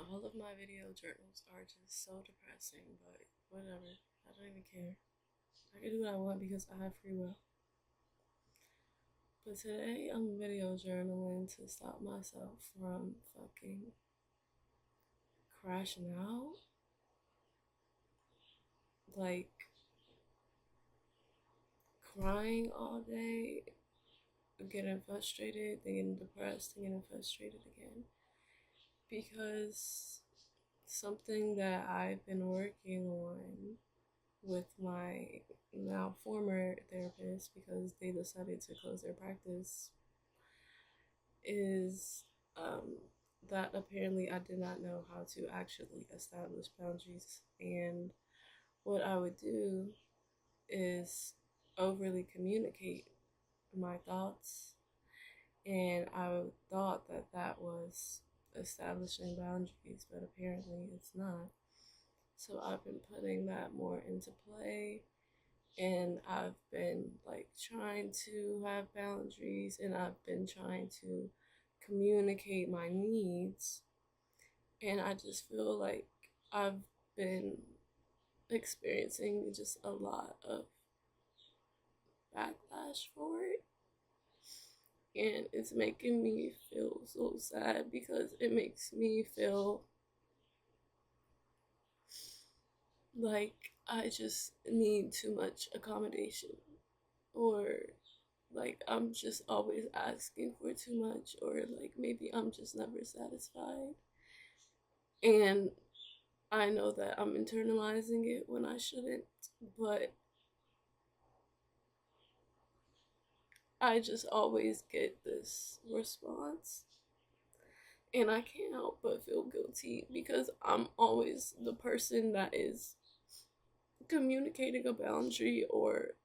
All of my video journals are just so depressing, but whatever. I don't even care. I can do what I want because I have free will. But today I'm video journaling to stop myself from fucking crashing out. Like crying all day, getting frustrated, then getting depressed, and getting frustrated again. Because something that I've been working on with my now former therapist, because they decided to close their practice, is um, that apparently I did not know how to actually establish boundaries. And what I would do is overly communicate my thoughts, and I thought that that was establishing boundaries, but apparently it's not. So I've been putting that more into play, and I've been like trying to have boundaries, and I've been trying to communicate my needs, and I just feel like I've been experiencing just a lot of backlash for it, and it's making me feel so sad because it makes me feel like I just need too much accommodation, or like I'm just always asking for too much, or like maybe I'm just never satisfied. And I know that I'm internalizing it when I shouldn't, but I just always get this response. And I can't help but feel guilty because I'm always the person that is communicating a boundary or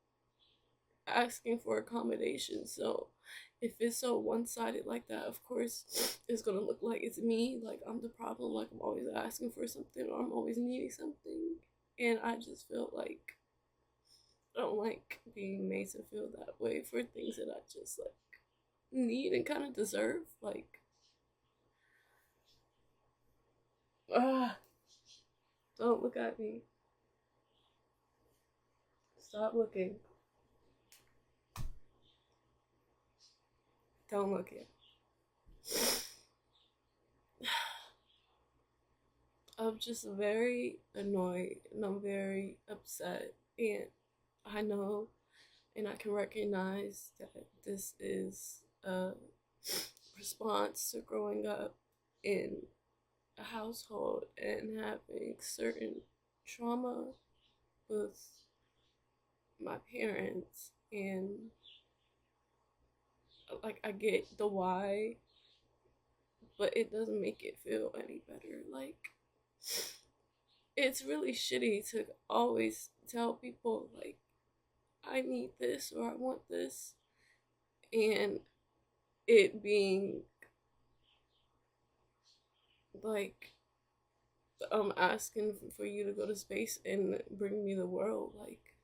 asking for accommodation. So if it's so one sided like that, of course, it's gonna look like it's me, like I'm the problem, like I'm always asking for something or I'm always needing something. And I just feel like I don't like being made to feel that way for things that I just like need and kind of deserve. Like, ah, don't look at me. Stop looking. Don't look at. I'm just very annoyed and I'm very upset. And I know and I can recognize that this is a response to growing up in a household and having certain trauma with my parents. And like, I get the why, but it doesn't make it feel any better. Like, it's really shitty to always tell people, like, I need this or I want this, and it being like I'm asking for you to go to space and bring me the world. Like,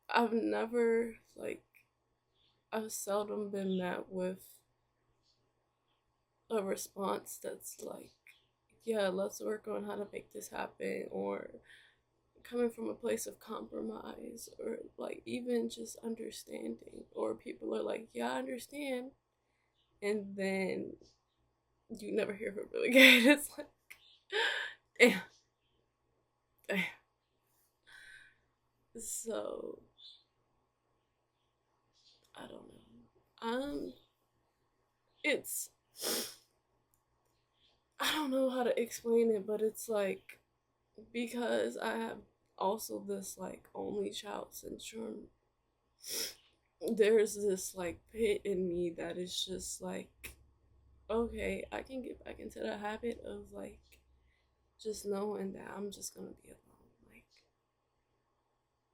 I've never, like, I've seldom been met with a response that's like, yeah, let's work on how to make this happen, or coming from a place of compromise, or like even just understanding, or people are like, yeah, I understand, and then you never hear from them again. It's like, damn, damn. So I don't know. It's I don't know how to explain it, but it's like because I have also this like only child syndrome. There's this like pit in me that is just like, okay, I can get back into the habit of like just knowing that I'm just gonna be alone. Like,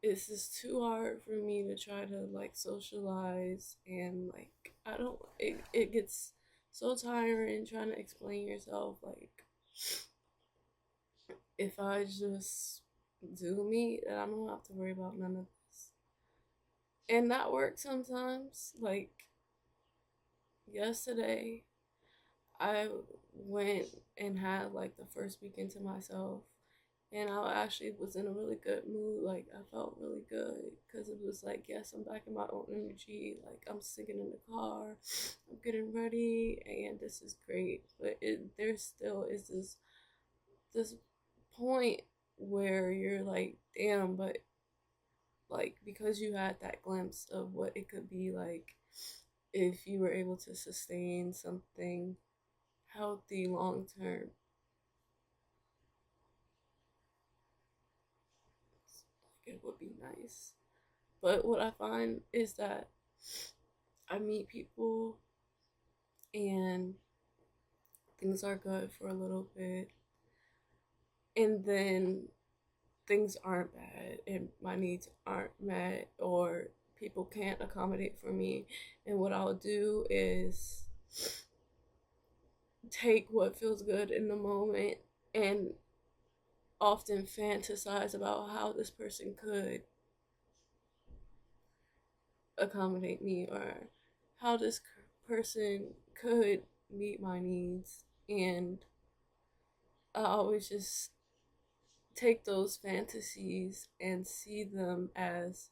it's just too hard for me to try to like socialize, and like I don't it gets so tiring trying to explain yourself. Like, if I just do me, then I don't have to worry about none of this. And that works sometimes. Like, yesterday I went and had like the first weekend to myself, and I actually was in a really good mood. Like I felt really good because it was like, yes, I'm back in my own energy. Like I'm singing in the car, I'm getting ready, and this is great. But there still is this point where you're like, damn, but like because you had that glimpse of what it could be like if you were able to sustain something healthy long term, it would be nice. But what I find is that I meet people and things are good for a little bit, and then things aren't bad, and my needs aren't met, or people can't accommodate for me. And what I'll do is take what feels good in the moment and often fantasize about how this person could accommodate me, or how this person could meet my needs. And I always just take those fantasies and see them as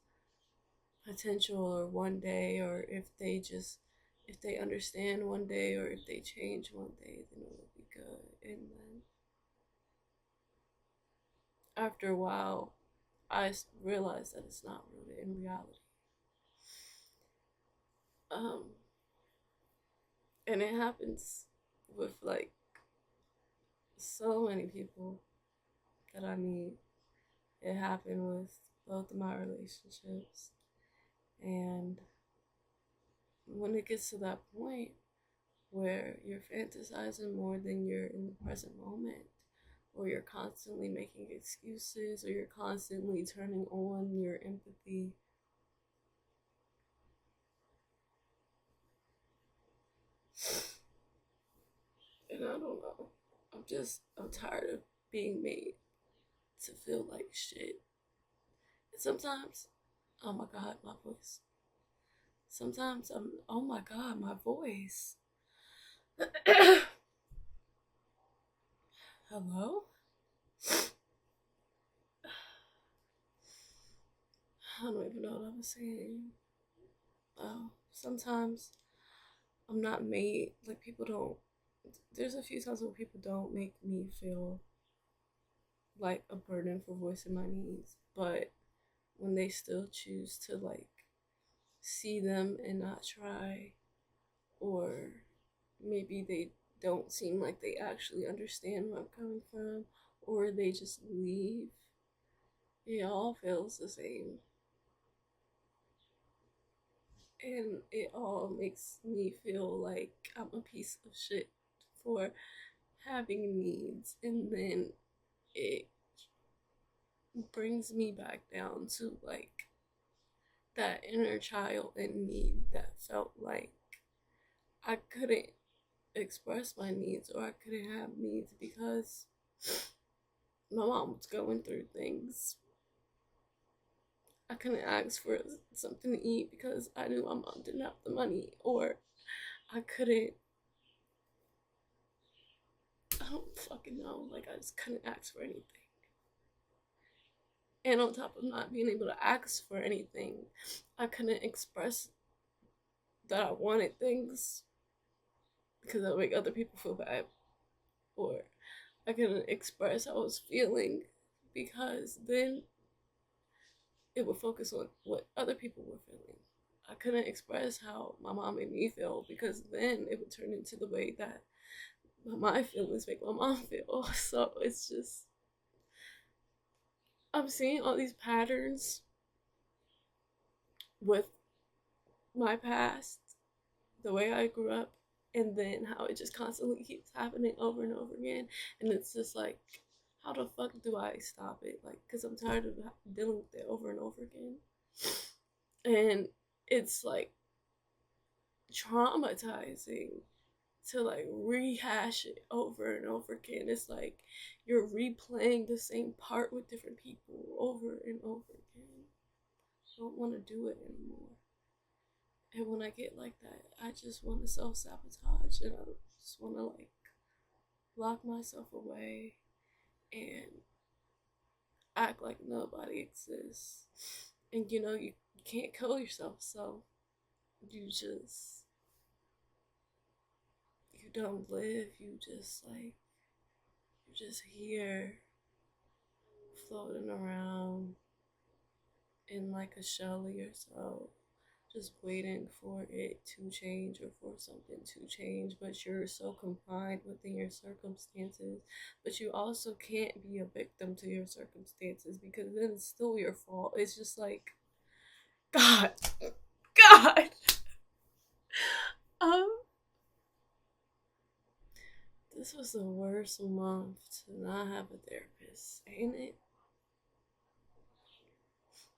potential, or one day, or if they understand one day, or if they change one day, then it will be good. And then after a while, I realized that it's not rooted in reality. Um, and it happens with like so many people that I meet. It happened with both of my relationships. And when it gets to that point where you're fantasizing more than you're in the present moment, or you're constantly making excuses, or you're constantly turning on your empathy, and I don't know. I'm tired of being made to feel like shit. And sometimes, oh my god, my voice. Sometimes oh my god, my voice. Hello? I don't even know what I was saying. Sometimes I'm not made, like people don't, there's a few times where people don't make me feel like a burden for voicing my needs, but when they still choose to like see them and not try, or maybe they don't seem like they actually understand where I'm coming from, or they just leave, it all feels the same. And it all makes me feel like I'm a piece of shit for having needs. And then it brings me back down to like that inner child in me that felt like I couldn't express my needs, or I couldn't have needs because my mom was going through things. I couldn't ask for something to eat because I knew my mom didn't have the money, or I couldn't, I don't fucking know, like I just couldn't ask for anything. And on top of not being able to ask for anything, I couldn't express that I wanted things because that would make other people feel bad. Or I couldn't express how I was feeling because then it would focus on what other people were feeling. I couldn't express how my mom made me feel because then it would turn into the way that my feelings make my mom feel. So it's just, I'm seeing all these patterns with my past, the way I grew up, and then how it just constantly keeps happening over and over again. And it's just like, how the fuck do I stop it? Like, because I'm tired of dealing with it over and over again. And it's like traumatizing to like rehash it over and over again. It's like you're replaying the same part with different people over and over again. I don't want to do it anymore. And when I get like that, I just want to self sabotage, and just want to like lock myself away and act like nobody exists. And you can't kill yourself, so you just you don't live, you're just here floating around in like a shell of yourself, just waiting for it to change or for something to change, but you're so confined within your circumstances. But you also can't be a victim to your circumstances because then it's still your fault. It's just like, God, God. Um, this was the worst month to not have a therapist, ain't it?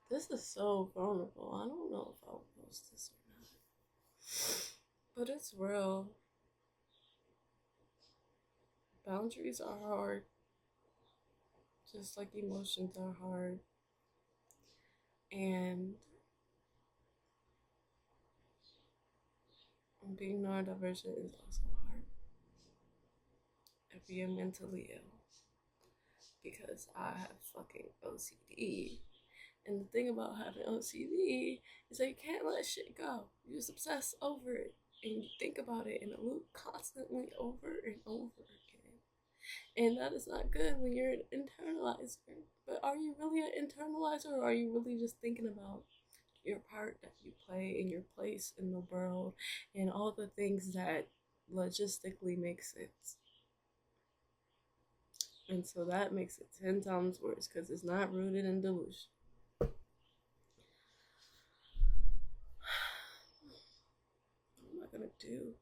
This is so vulnerable. I don't know if I'll post this or not. But it's real. Boundaries are hard. Just like emotions are hard. And being neurodivergent is also hard. And being mentally ill. Because I have fucking OCD. And the thing about having OCD is that you can't let shit go. You just obsess over it. And you think about it in a loop constantly over and over again. And that is not good when you're an internalizer. But are you really an internalizer, or are you really just thinking about your part that you play in your place in the world and all the things that logistically make sense? And so that makes it 10 times worse because it's not rooted in delusion. What am I gonna do?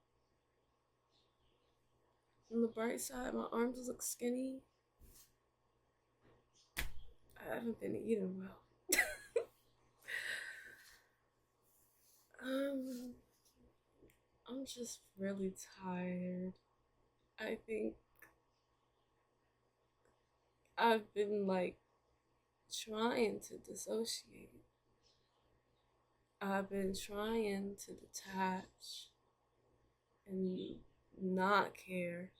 On the bright side, my arms look skinny. I haven't been eating well. I'm just really tired. I think I've been like trying to dissociate. I've been trying to detach and not care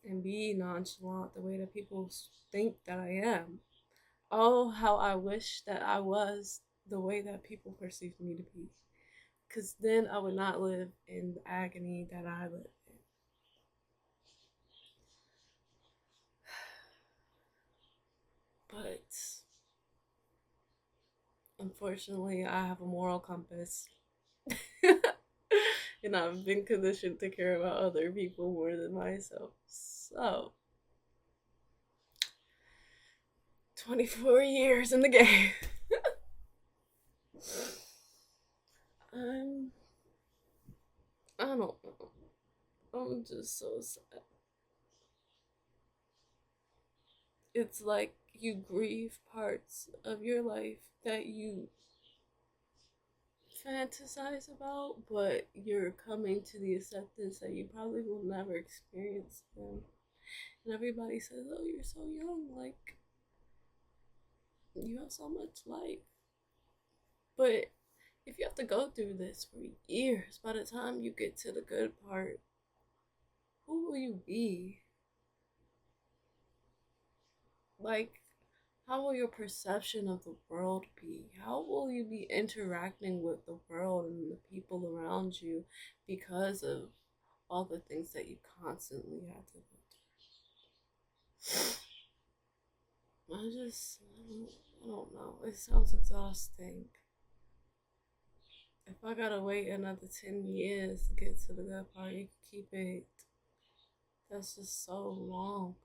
and be nonchalant the way that people think that I am. Oh, how I wish that I was the way that people perceive me to be. Because then I would not live in the agony that I live in. But unfortunately, I have a moral compass. And I've been conditioned to care about other people more than myself. So, 24 years in the game. I'm, I don't know. I'm just so sad. It's like you grieve parts of your life that you fantasize about, but you're coming to the acceptance that you probably will never experience them. And everybody says, "Oh, you're so young, like you have so much life." But if you have to go through this for years, by the time you get to the good part, who will you be? Like, how will your perception of the world be? How will you be interacting with the world and the people around you because of all the things that you constantly have to go through? I don't know. It sounds exhausting. If I gotta wait another 10 years to get to the good part, you can keep it. That's just so long.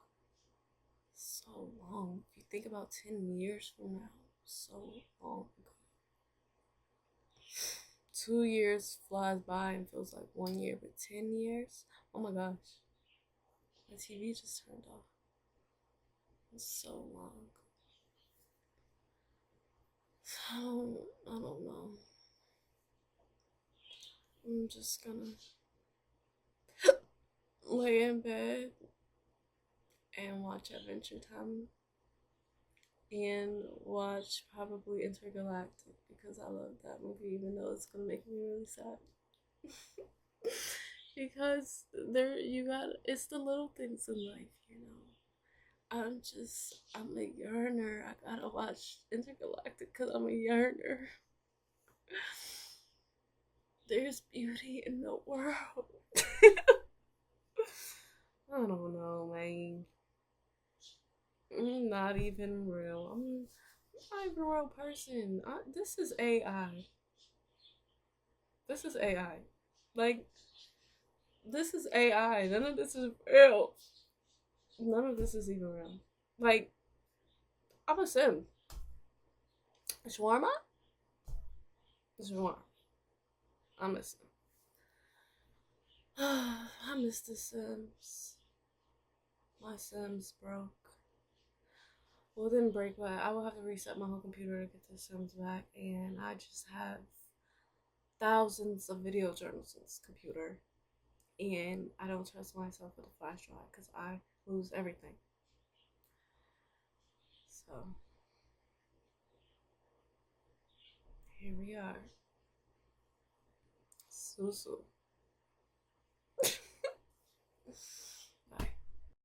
So long. If you think about 10 years from now, so long. 2 years flies by and feels like 1 year, but 10 years? Oh my gosh. My TV just turned off. It's so long. So, I don't know. I'm just gonna lay in bed and watch Adventure Time and watch probably Intergalactic because I love that movie, even though it's gonna make me really sad. because there you got it's the little things in life, you know. I'm a yearner. I gotta watch Intergalactic because I'm a yearner. There's beauty in the world. I don't know, man. I'm not even real. I'm not even a real person. This is AI. This is AI. Like, this is AI. None of this is real. None of this is even real. Like, I'm a sim. Shawarma? Shawarma. I'm a sim. I miss the Sims. My Sims broke. Well, it didn't break, but I will have to reset my whole computer to get the Sims back. And I just have thousands of video journals in this computer. And I don't trust myself with a flash drive because I lose everything. So, here we are. Susu.